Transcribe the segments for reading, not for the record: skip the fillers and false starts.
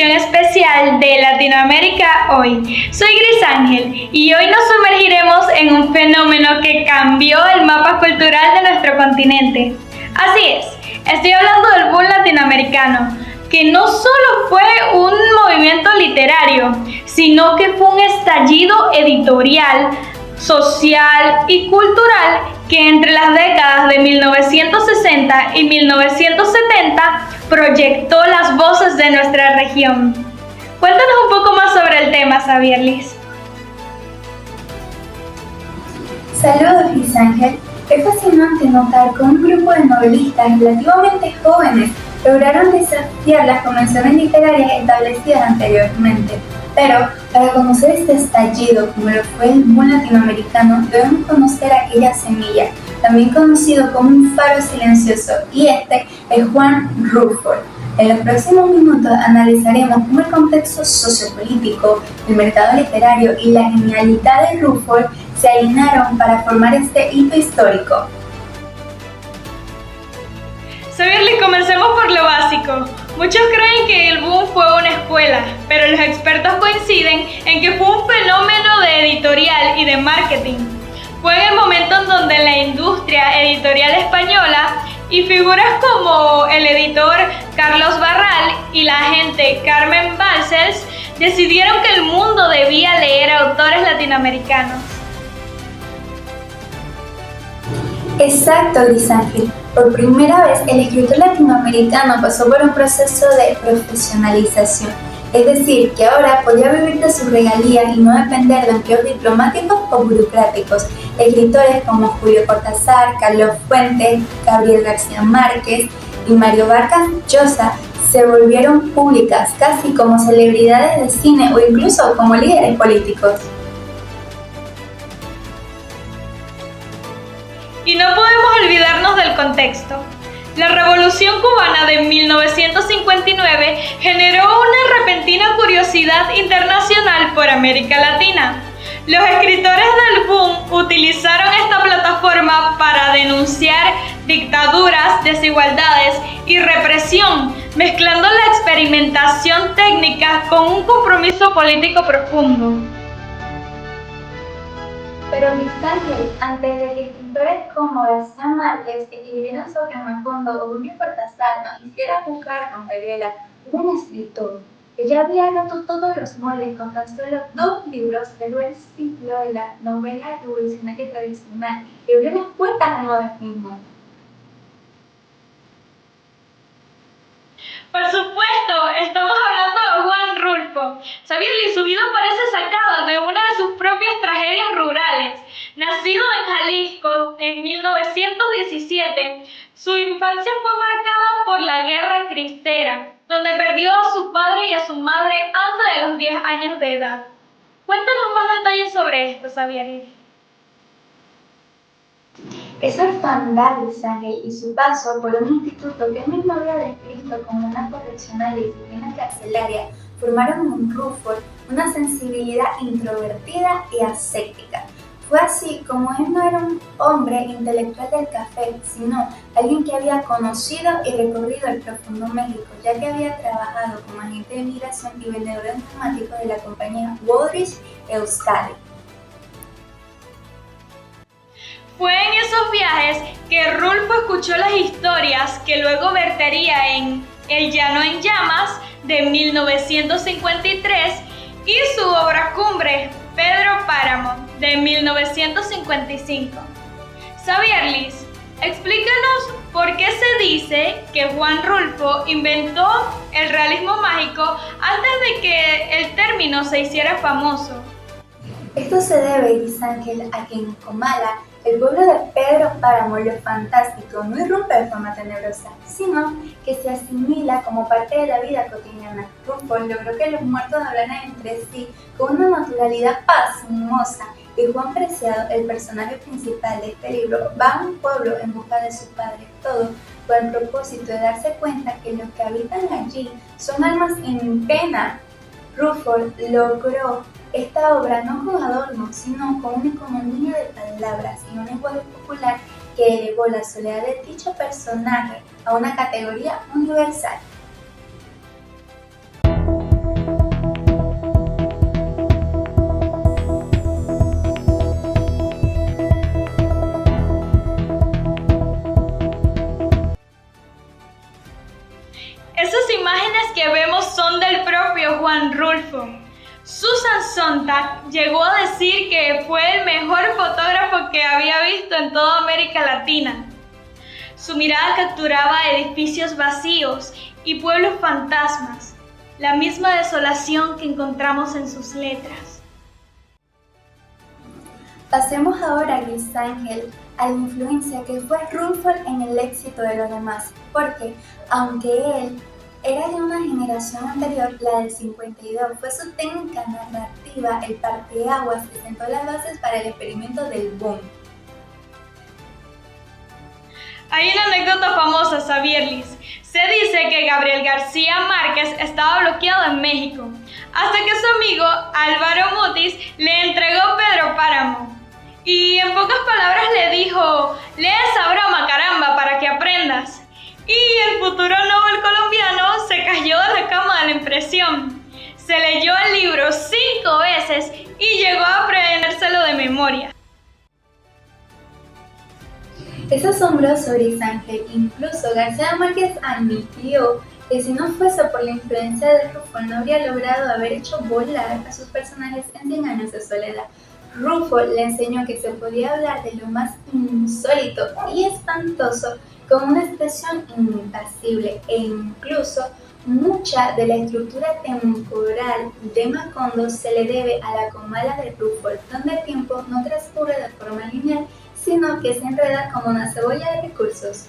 edición especial de Latinoamérica Hoy. Soy Gris Ángel y hoy nos sumergiremos en un fenómeno que cambió el mapa cultural de nuestro continente. Así es, estoy hablando del boom latinoamericano, que no solo fue un movimiento literario, sino que fue un estallido editorial, social y cultural que entre las décadas de 1960 y 1970 proyectó las voces de nuestra región. Cuéntanos un poco más sobre el tema, Xavierlis. Saludos, Luis Ángel. Es fascinante notar que un grupo de novelistas relativamente jóvenes lograron desafiar las convenciones literarias establecidas anteriormente. Pero para conocer este estallido, como lo fue el boom latinoamericano, debemos conocer aquella semilla, también conocido como un faro silencioso, y este es Juan Rulfo. En los próximos minutos analizaremos cómo el contexto sociopolítico, el mercado literario y la genialidad de Rulfo se alinearon para formar este hito histórico. Xavierlis, comencemos por lo básico. Muchos creen que el boom fue una escuela, pero los expertos coinciden en que fue un fenómeno de editorial y de marketing. Fue en el momento en donde la industria editorial española y figuras como el editor Carlos Barral y la agente Carmen Balcells decidieron que el mundo debía leer autores latinoamericanos. Exacto, Luis Ángel. Por primera vez, el escritor latinoamericano pasó por un proceso de profesionalización, es decir, que ahora podía vivir de sus regalías y no depender de empleos diplomáticos o burocráticos. Escritores como Julio Cortázar, Carlos Fuentes, Gabriel García Márquez y Mario Vargas Llosa se volvieron públicas, casi como celebridades de cine o incluso como líderes políticos. Y no podemos olvidarnos del contexto. La Revolución Cubana de 1959 generó una repentina curiosidad internacional por América Latina. Los escritores del boom utilizaron esta plataforma para denunciar dictaduras, desigualdades y represión, mezclando la experimentación técnica con un compromiso político profundo. Pero Luis Ángel, antes de que escritores como García Márquez escribieran sobre Macondo o Julio Cortázar nos hicieran buscar con Gabriela, un escritor que ya había roto todos los moldes con tan solo 2 libros, creó el ciclo de la novela revolucionaria tradicional que abrió las puertas a nuevas formas. Por supuesto, estamos hablando de Juan Rulfo. Xavierlis, su vida parece sacada de una de sus propias tragedias rurales. Nacido en Jalisco en 1917, su infancia fue marcada por la Guerra Cristera, donde perdió a su padre y a su madre antes de los 10 años de edad. Cuéntanos más detalles sobre esto, Xavierlis. Esa orfandad de sangre y su paso por un instituto que él mismo había descrito como una correccional y disciplina carcelaria formaron en Rulfo una sensibilidad introvertida y ascética. Fue así como él no era un hombre intelectual del café, sino alguien que había conocido y recorrido el profundo México, ya que había trabajado como agente de migración y vendedor informático de la compañía Woolrich Euskadi. Fue en esos viajes que Rulfo escuchó las historias que luego vertería en El Llano en Llamas de 1953 y su obra cumbre, Pedro Páramo, de 1955. Xavierlis, explícanos por qué se dice que Juan Rulfo inventó el realismo mágico antes de que el término se hiciera famoso. Esto se debe, Luis Ángel, a que en Comala, el pueblo de Pedro Páramo, lo fantástico no irrumpe de forma tenebrosa, sino que se asimila como parte de la vida cotidiana. Rulfo logró que los muertos hablaran entre sí con una naturalidad pasmosa, y Juan Preciado, el personaje principal de este libro, va a un pueblo en busca de su padre, todo con el propósito de darse cuenta que los que habitan allí son almas en pena. Rulfo logró esta obra no con adornos, sino con una economía de palabras y un lenguaje popular que elevó la soledad de dicho personaje a una categoría universal. Juan Rulfo. Susan Sontag llegó a decir que fue el mejor fotógrafo que había visto en toda América Latina. Su mirada capturaba edificios vacíos y pueblos fantasmas, la misma desolación que encontramos en sus letras. Pasemos ahora, Gris Ángel, a la influencia que fue Rulfo en el éxito de los demás, porque aunque él era de una generación anterior, la del 52, fue su técnica narrativa el parteaguas que sentó las bases para el experimento del boom. Hay una anécdota famosa, Xavierlis. Se dice que Gabriel García Márquez estaba bloqueado en México, hasta que su amigo Álvaro Mutis le entregó Pedro Páramo. Y en pocas palabras le dijo: lee esa broma, caramba, para que aprendas. Y el futuro Nobel colombiano se cayó de la cama de la impresión. Se leyó el libro 5 veces y llegó a aprendérselo de memoria. Es asombroso, Gris Ángel. Incluso García Márquez admitió que si no fuese por la influencia de Rulfo no habría logrado haber hecho volar a sus personajes en 100 años de soledad. Rulfo le enseñó que se podía hablar de lo más insólito y espantoso con una expresión impasible, e incluso mucha de la estructura temporal de Macondo se le debe a la Comala de Rulfo, donde el tiempo no transcurre de forma lineal, sino que se enreda como una cebolla de recursos.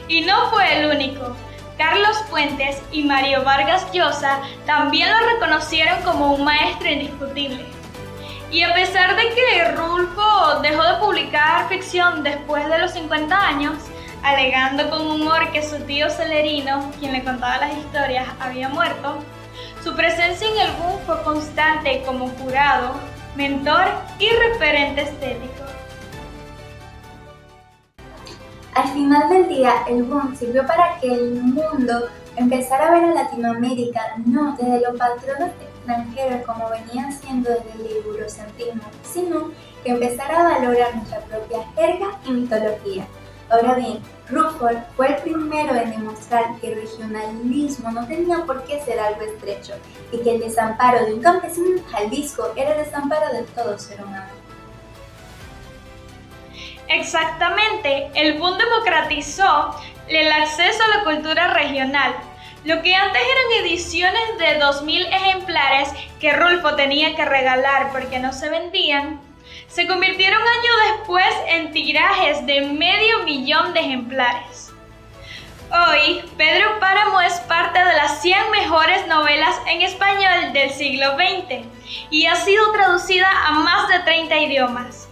Y no fue el único. Carlos Fuentes y Mario Vargas Llosa también lo reconocieron como un maestro indiscutible. Y a pesar de que Rulfo dejó de publicar ficción después de los 50 años, alegando con humor que su tío Celerino, quien le contaba las historias, había muerto, su presencia en el boom fue constante como jurado, mentor y referente estético. Al final del día, el boom sirvió para que el mundo empezara a ver a Latinoamérica no desde los patronos extranjeros como venían siendo desde el eurocentrismo, sino que empezara a valorar nuestra propia jerga y mitología. Ahora bien, Rulfo fue el primero en demostrar que el regionalismo no tenía por qué ser algo estrecho y que el desamparo de un campesino en Jalisco era el desamparo de todo ser humano. Exactamente, el boom democratizó el acceso a la cultura regional. Lo que antes eran ediciones de 2000 ejemplares que Rulfo tenía que regalar porque no se vendían, se convirtieron años después en tirajes de 500.000 de ejemplares. Hoy, Pedro Páramo es parte de las 100 mejores novelas en español del siglo XX y ha sido traducida a más de 30 idiomas.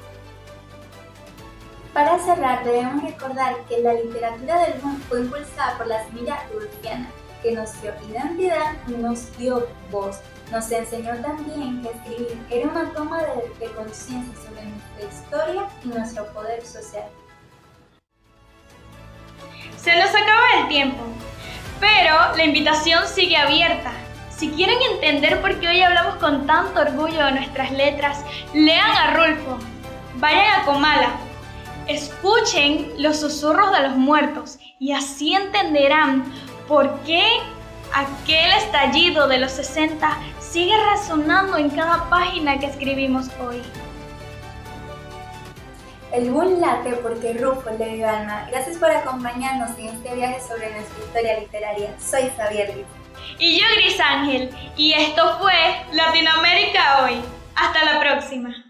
Para cerrar, debemos recordar que la literatura del boom fue impulsada por la semilla rulfiana, que nos dio identidad y nos dio voz. Nos enseñó también que escribir era una toma de conciencia sobre nuestra historia y nuestro poder social. Se nos acaba el tiempo, pero la invitación sigue abierta. Si quieren entender por qué hoy hablamos con tanto orgullo de nuestras letras, lean a Rulfo, vayan a Comala, escuchen los susurros de los muertos y así entenderán por qué aquel estallido de los 60 sigue resonando en cada página que escribimos hoy. El boom late porque Rulfo le dio alma. Gracias por acompañarnos en este viaje sobre nuestra historia literaria. Soy Xavierlis. Y yo, Gris Ángel, y esto fue Latinoamérica Hoy. Hasta la próxima.